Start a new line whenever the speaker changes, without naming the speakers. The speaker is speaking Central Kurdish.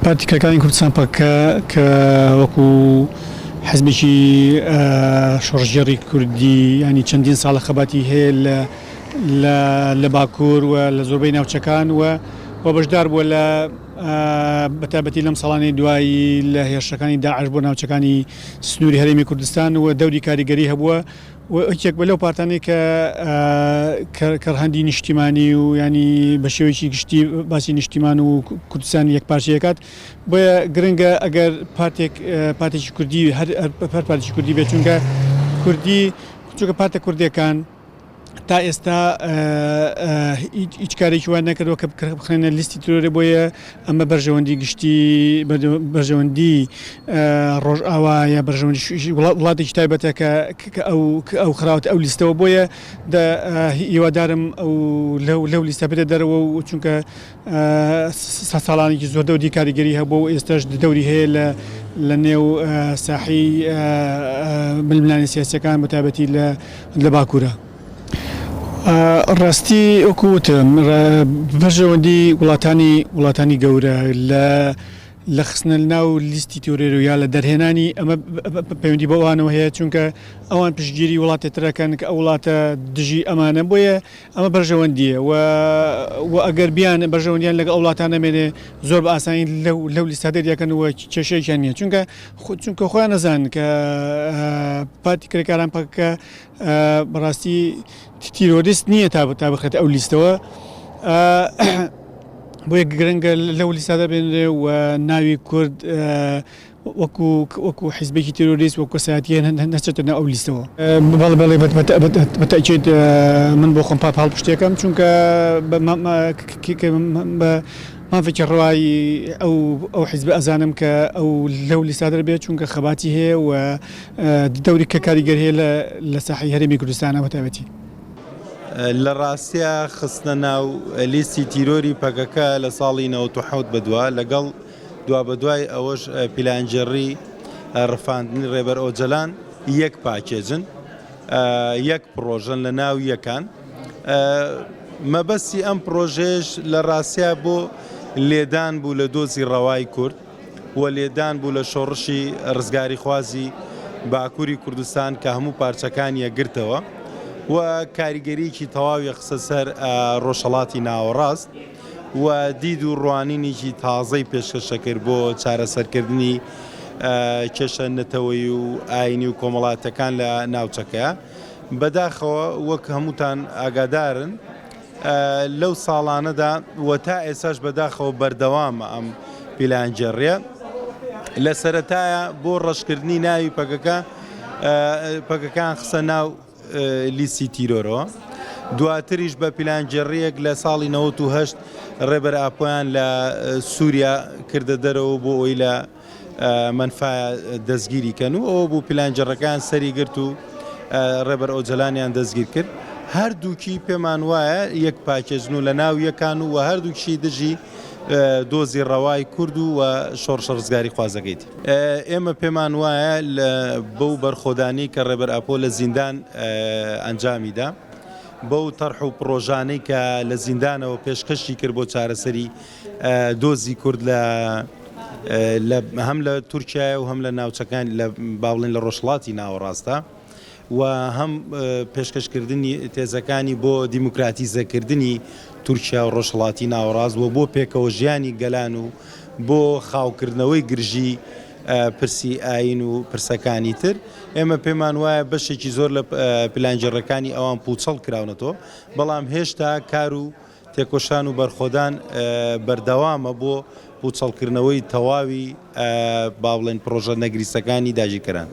پارتیکەکانی کوردستان پاکە کە وەکو حەزبێکی شۆڕژێڕی کوردی ینی چەندین ساڵە خەباتی هەیە لە باکوور و لە زۆربەی ناوچەکان و بەشدار بووە لە بەتابەتی لەم ساڵانەی دوایی لە هێرشەکانی داعش بۆ ناوچەکانی سنووری هەرێمی کوردستان و دەوری کاریگەری هەبووە و یەک بە لەو پارتانەی کە هەندی نیشتیمانی و ینی بە شێوەیەکی گشتی باسی نیشتیمان و کوردستان یەک پارچەیەکات بۆیە گرنگە ئەگەر پارتێکی کوردی هەر پارتێکی کوردی بێت چونکە کوردی چونکە پارتە کوردیەکان تا ئێستا هیچ کارێکی وان نەکردەوە کە بخێنە لیستی ترۆرە بۆیە ئەمە بەرژەوەندی گشتی بەرژەوەندی ڕۆژئاوا یا بەرژەوەندی وڵاتێکی تایبەتە کە ئەو خراوەتە ئەو لیستەوە بۆیە هیوادارم لەو لیستە بێتە دەرەوە و چونکە ساڵانێکی زۆر دەوری کاریگەری هەبوو و ئێستاش دەوری هەیە لە نێو ساحی ململانی سیاسیەکان بەتابەتی لە باکوورە. ڕاستی وەکوتم بەرژەوەندی وڵاتانی گەورە لە خستنە ناو لیستی تۆرێر و یا لە دەرهێنانی ئەمە پەیوەندی بە ئەوانەوە هەیە چونکە ئەوان پشتگیری وڵاتێترەکەن کە ئەو وڵاتە دژی ئەمانە بۆیە ئەمە بەرژەوەندیە و ئەگەر بیان بەرژەوەندیان لەگە ئەو وڵاتان نەمێنێ زۆر بە ئاسانی لەو لیستا دەریەکەنەوە کێشەیەکیان نییە چونکە خۆیان نەزان کە پارتی کرێکاران پاکە بەڕاستی تیرۆریست نییە تا بخێت ئەو لیستەوە بۆیە گرنگە لەو لیستادا بێنرێ و ناوی کورد وەکو حیزبێکی تیرۆریست وەکو کەسایەتیە نەچێتە ناو ئەو لیستەوە. بەڵێ بەتەکید من بۆ خۆم پاڵ پشتێکم چونکە مافێکی ڕەوایی ئەو حیزب ئەزانم کە ئەو لەو لیستادا بێت چونکە خەباتی هەیە و دەوری کە کاریگەر هەیە لە ساحی هەرێمی کوردستانە بەتابەتی.
لە ڕاستیە خستنە ناو لیستی تیرۆری پەکەکە لە ساڵی 1970 بەدووە لەگەڵ دوای ئەوەش پیلانجێڕی ڕفاندنی ڕێبەر ئۆجەلان یەک پاکێجن یەک پرۆژن لە ناو یەکان مەبەستی ئەم پرۆژێش لە ڕاستیە بۆ لێدان بوو لە دۆزی ڕەوای کورد و لێدان بوو لە شۆڕشی ڕزگاری خوازی باکووری کوردستان کە هەموو پارچەکانی یەگرتەوە و کاریگەریکی تەواوی قسە سەر ڕۆژهەڵاتی ناوەڕاست و دید و ڕوانینێکی تازەی پێشکەشە کرد بۆ چارەسەرکردنی کێشە نەتەوەی و ئاینی و کۆمەڵاتەکان لە ناوچەکە بەداخەوە وەک هەمووتان ئاگادارن لەو ساڵانەدا و تا ئێساش بەداخەوە بەردەوامە ئەم پیلانجێڕیە لە سەرەتایە بۆ ڕەشکردنی ناوی پەکەکان خسە ناو لیستی تیرۆرەوە دواتریش بە پیلانجێڕیەک لە ساڵی 1970 ڕێبەر ئاپۆیان لە سووریا کردە دەرەوە بۆ ئەوی لە منفایە دەستگیریکەن و ئەوە بوو پیلانجێڕەکان سەری گرت و ڕێبەر ئۆجەلانیان دەستگیر کرد هەردووکی پێمان وایە یەک پاکێژن و لە ناو یەکان و هەردووکشی دژی دۆزی ڕەوای کورد و شۆڕشە ڕزگاری خوازەکەیت ئێمە پێمان وایە بەو بەرخۆدانی کە ڕێبەر ئاپۆ لە زیندان ئەنجامیدا بەو تەرح و پرۆژانەی کە لە زیندانەوە پێشکەشی کرد بۆ چارەسەری دۆزی کورد هەم لە تورکیایە و هەم لە ناوچەکان لە باوڵێن لە ڕۆژهەڵاتی ناوەڕاستە و هەم پێشکەشکردنی تێزەکانی بۆ دیموکراتیزەکردنی تورکیا و ڕۆژهەڵاتی ناوەڕاست و بۆ پێکەوە ژیانی گەلان و بۆ خاوکردنەوەی گرژی پرسی ئاین و پرسەکانی تر ئێمە پێمان وایە بەشێکی زۆر لە پلانجێڕەکانی ئەوان پوچەڵ کراونەتەوە بەڵام هێشتا کار و تێکۆشان و بەرخۆدان بەردەوامە بۆ پوچەڵکردنەوەی تەواوی باوڵێن پرۆژە نەگریسەکانی داگیرکەران.